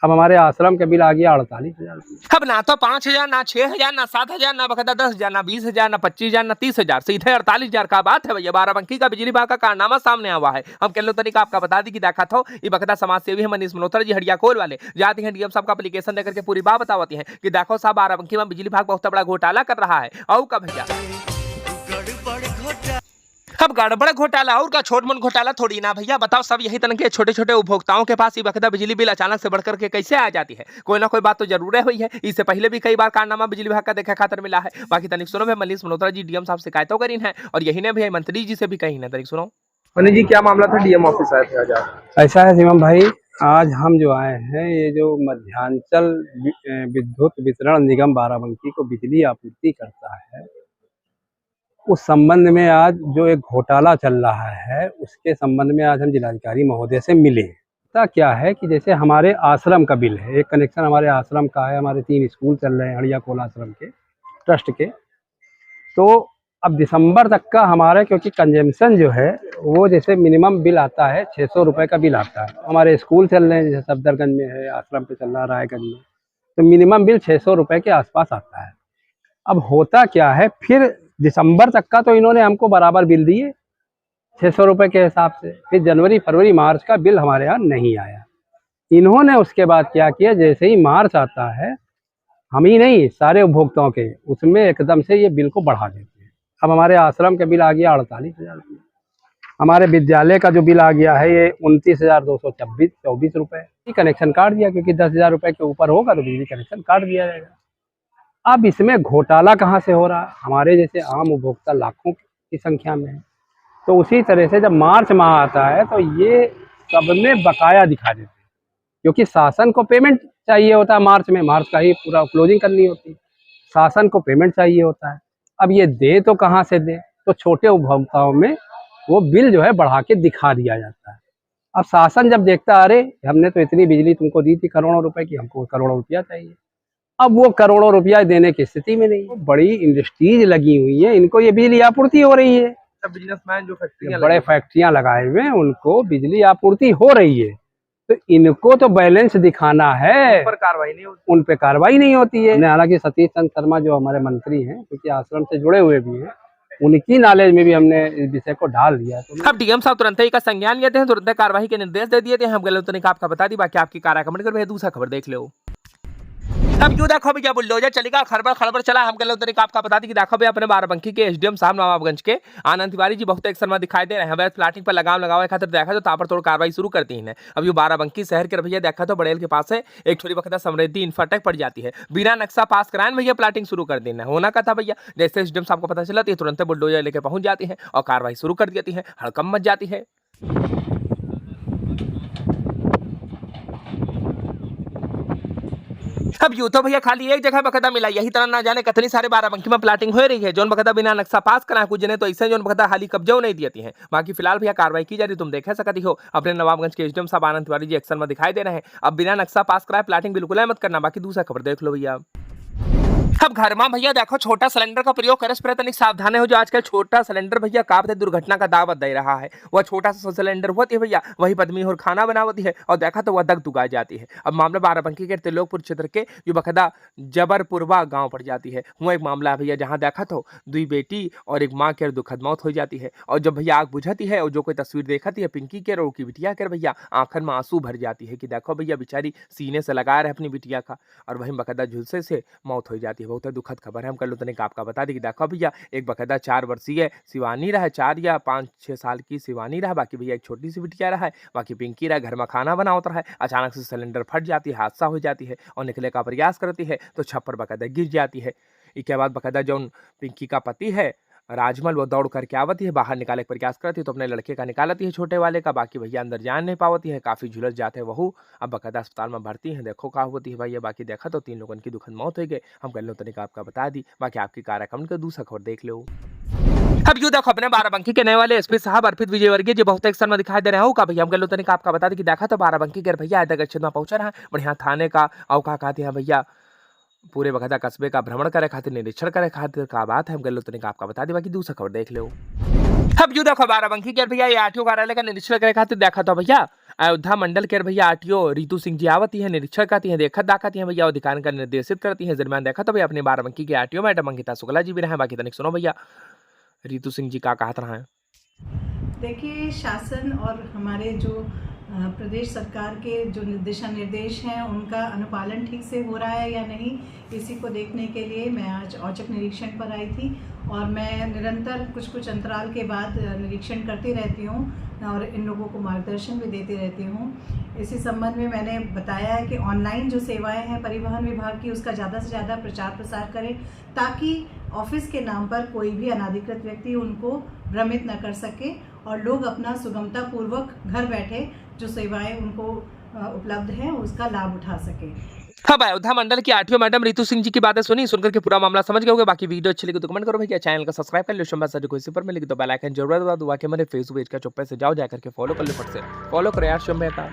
अब हमारे आश्रम का बिल आ गया 48,000। अब ना तो 5,000, ना 6,000, ना 7,000, ना बकायदा 10,000, ना 20,000, ना 25,000, ना 30,000, सीधे 48,000 का बात है भैया। बाराबंकी का बिजली विभाग का कारनामा सामने हुआ है। हम कह लो तरीका आपका बता दी कि देखा था ये बकायदा समाज सेवी है मनीष मल्होत्रा जी हड़िया कोल वाले जाती हैं डीएम साहब का एप्लीकेशन देकर के पूरी बात बतावती है कि देखो साहब बाराबंकी में बिजली विभाग बहुत बड़ा घोटाला कर रहा है। और का भैया अब गड़बड़ घोटाला और का छोट मोट घोटाला थोड़ी ना भैया। बताओ सब यही तरह के छोटे छोटे उपभोक्ताओं के पास ये बकायदा बिजली बिल अचानक से बढ़कर के कैसे आ जाती है। कोई ना कोई बात तो जरूर हुई है। इससे पहले भी कई बार कारनामा बिजली विभाग का देखा खातर मिला है। बाकी तनिक सुनो में मनीष मल्होत्रा जी डीएम साहब शिकायतों करी है और यही ने भी मंत्री जी से भी कही है। तनिक सुनो मनीष जी, क्या मामला था? डीएम ऑफिस आए थे आज आप? ऐसा है शिवम भाई, आज हम जो आए हैं ये जो मध्यांचल विद्युत वितरण निगम बाराबंकी को बिजली आपूर्ति करता है उस संबंध में आज जो एक घोटाला चल रहा है उसके संबंध में आज हम जिलाधिकारी महोदय से मिले। क्या है कि जैसे हमारे आश्रम का बिल है, एक कनेक्शन हमारे आश्रम का है, हमारे 3 स्कूल चल रहे हैं हड़िया कोल आश्रम के ट्रस्ट के। तो अब दिसंबर तक का हमारा क्योंकि कंजम्पशन जो है वो जैसे मिनिमम बिल आता है 600 रुपये का बिल आता है। हमारे स्कूल चल रहे हैं जैसे सफदरगंज में है, आश्रम पे चल रहा है रायगंज में, तो मिनिमम बिल 600 रुपये के आसपास आता है। अब होता क्या है, फिर दिसंबर तक का तो इन्होंने हमको बराबर बिल दिए 600 रुपये के हिसाब से। फिर जनवरी फरवरी मार्च का बिल हमारे यहाँ नहीं आया। इन्होंने उसके बाद क्या किया, जैसे ही मार्च आता है, हम ही नहीं सारे उपभोक्ताओं के, उसमें एकदम से ये बिल को बढ़ा देते हैं। अब हमारे आश्रम का बिल आ गया 48,000 रुपये। हमारे विद्यालय का जो बिल आ गया है ये 29,224 रुपये। कनेक्शन काट दिया क्योंकि 10,000 रुपये के ऊपर होगा तो बिजली कनेक्शन काट दिया जाएगा। अब इसमें घोटाला कहाँ से हो रहा है, हमारे जैसे आम उपभोक्ता लाखों की संख्या में है। तो उसी तरह से जब मार्च माह आता है तो ये सब में बकाया दिखा देते हैं क्योंकि शासन को पेमेंट चाहिए होता है। मार्च में मार्च का ही पूरा क्लोजिंग करनी होती है, शासन को पेमेंट चाहिए होता है। अब ये दे तो कहाँ से दे, तो छोटे उपभोक्ताओं में वो बिल जो है बढ़ा के दिखा दिया जाता है। अब शासन जब देखता अरे हमने तो इतनी बिजली तुमको दी थी करोड़ों रुपए की, हमको करोड़ों रुपया चाहिए, अब वो करोड़ों रुपया देने की स्थिति में नहीं। बड़ी इंडस्ट्रीज लगी हुई है, इनको ये बिजली आपूर्ति हो रही है। बिजनेसमैन जो फैक्ट्रियां बड़े फैक्ट्रियां लगाए हुए हैं उनको बिजली आपूर्ति हो रही है, तो इनको तो बैलेंस दिखाना है, उन पर कार्रवाई नहीं होती। उन पे कार्रवाई नहीं होती है। हालांकि सतीश चंद्र शर्मा जो हमारे मंत्री हैं, क्योंकि आश्रम से जुड़े हुए भी हैं, उनकी नॉलेज में भी हमने इस विषय को डाल दिया। तो अब डीएम साहब तुरंत ही का संज्ञान लेते हैं, तुरंत कार्रवाई के निर्देश दे दिए थे। हम गलत तरीका आपका बता दी, बाकी आपकी कार्य कमेंट कर दूसरा खबर देख लो। अब क्यों देखो भैया बुलडोजर चलेगा, खबर चला। हम गलत तरीका आपका बता दी कि देखो भैया अपने बाराबंकी के एसडीएम साहब नवाबगंज के आनंद तिवारी जी बहुत एक शर्मा दिखाई दे रहे हैं। वैसे प्लाटिंग पर लगाम लगावे खातिर देखा तो ताबड़तोड़ कार्रवाई शुरू करती है। अब ये बाराबंकी शहर के भैया देखा तो बड़ेल के पास है एक छोटी बखता समृद्धि इंफ्राटेक पड़ जाती है। बिना नक्शा पास कराए भैया प्लाटिंग शुरू कर देना होना का था भैया। जैसे एसडीएम साहब को पता चला तो तुरंत बुलडोजर लेके पहुंच जाती है और कार्रवाई शुरू कर देती है। हड़कम मच जाती है। अब यूं तो भैया खाली एक जगह बकायदा मिला, यही तरह ना जाने कितनी सारे बाराबंकी में प्लाटिंग हो रही है जो बकायदा बिना नक्शा पास करा कुछ जने तो ऐसे जो बकायदा हाली कब्जा नहीं देती है। बाकी फिलहाल भैया कार्रवाई की जा रही, तुम देख सकती हो अपने नवाबगंज के एसडीएम साहब आनंद तिवारी जी एक्शन में दिखाई दे रहे हैं। अब बिना नक्शा पास कराए प्लाटिंग बिल्कुल मत करना। बाकी दूसरा खबर देख लो भैया। अब घर में भैया देखो छोटा सिलेंडर का प्रयोग करे पर तनिक सावधान हो। जो आजकल छोटा सिलेंडर भैया काफी दुर्घटना का दावत दे रहा है। वह छोटा सा सिलेंडर होती है भैया, वही पदमी और खाना बनावती है और देखा तो वह दग दुगा जाती है। अब मामला बाराबंकी के तिलोकपुर क्षेत्र के जो बखदा जबरपुरवा गांव पड़ जाती है। वह एक मामला है भैया जहां देखा तो 2 बेटी और एक माँ के दुखद मौत हो जाती है। और जब भैया आग बुझाती है और जो कोई तस्वीर देखती है पिंकी के और की बिटिया के भैया आंखन में आंसू भर जाती है कि देखो भैया बेचारी सीने से लगा रहे अपनी बिटिया का और वही बकायदा झुलसे से मौत हो जाती है। बहुत दुखद खबर है। हम कर लो तनिक आपका बता दी कि देखो भैया एक बकायदा 4 वर्षीय शिवानी रहा, 4 या 5-6 साल की शिवानी रहा, बाकी भैया एक छोटी सी बिटिया रहा है, बाकी पिंकी रहा घर में खाना बना होता है। अचानक से सिलेंडर फट जाती है, हादसा हो जाती है और निकले का प्रयास करती है तो छप्पर बकायदा गिर जाती है। इसके बाद बकायदा जो पिंकी का पति है राजमल वो दौड़ करके आवती है, बाहर निकाले का प्रयास करती है तो अपने लड़के का निकालती है छोटे वाले का। बाकी भैया अंदर जान नहीं पावती है, काफी झुलस जाते हैं वहू। अब बकायदा अस्पताल में भर्ती है, देखो क्या होती है भैया। बाकी देखा तो 3 लोगों की दुखद मौत हो गई। हम कर लो तरीका आपका बता दी, बाकी आपकी कार्यक्रम का दूसरा खबर देख लो। अब यू देखो अपने बाराबंकी के नए वाले एसपी साहब अर्पित विजयवर्गीय जी बहुत एक्शन में दिखाई दे रहे हो का भैया। हम कर लो तरीका आपका बता दी कि देखा तो बाराबंकी के भैया क्षेत्र में पहुंचा रहा बढ़िया थाने का अवका कहते हैं भैया पूरे बकायदा कस्बे का भ्रमण करे खातिर निरीक्षण करे खातिर का बात है। हम गलो तनिक आपका बता दी, बाकी दूसरा खबर देख लो। अब यू देखो बाराबंकी के भैया ये आरटीओ कार्यालय का निरीक्षण करे खातिर देखा तो भैया अयोध्या मंडल के भैया आरटीओ रितु सिंह जी आवती है, निरीक्षण करती है, देखत दाखती है भैया, अधिकारी का निर्देशित करती है। दरमियान देखा तो भैया अपने बाराबंकी के आरटीओ मैडम अंकिता शुक्ला जी भी रहे। बाकी तनिक सुनो भैया रितु सिंह जी का कहत रहा है। देखिए, शासन और हमारे जो प्रदेश सरकार के जो दिशा निर्देश हैं उनका अनुपालन ठीक से हो रहा है या नहीं, इसी को देखने के लिए मैं आज औचक निरीक्षण पर आई थी और मैं निरंतर कुछ अंतराल के बाद निरीक्षण करती रहती हूँ और इन लोगों को मार्गदर्शन भी देती रहती हूँ। इसी संबंध में मैंने बताया है कि ऑनलाइन जो सेवाएं हैं परिवहन विभाग की, उसका ज़्यादा से ज़्यादा प्रचार प्रसार करें ताकि ऑफिस के नाम पर कोई भी अनाधिकृत व्यक्ति उनको भ्रमित न कर सके और लोग अपना सुगमता पूर्वक घर बैठे जो सेवाएं उनको उपलब्ध हैं उसका लाभ उठा सके। अब अयोध्या मंडल की आरटीओ मैडम रितु सिंह जी की बातें सुनी, सुनकर के पूरा मामला समझ गए होंगे। बाकी वीडियो अच्छी लगी तो कमेंट करो भैया, चैनल का सब्सक्राइब कर लो, शंबा कोई पर मिलेगी तो बेल आइकन जरूर दबा दो। मेरे फेसबुक पेज का चुप्पे से जाओ जाकर के फॉलो कर लो, फट से फॉलो करो यार शंबा का।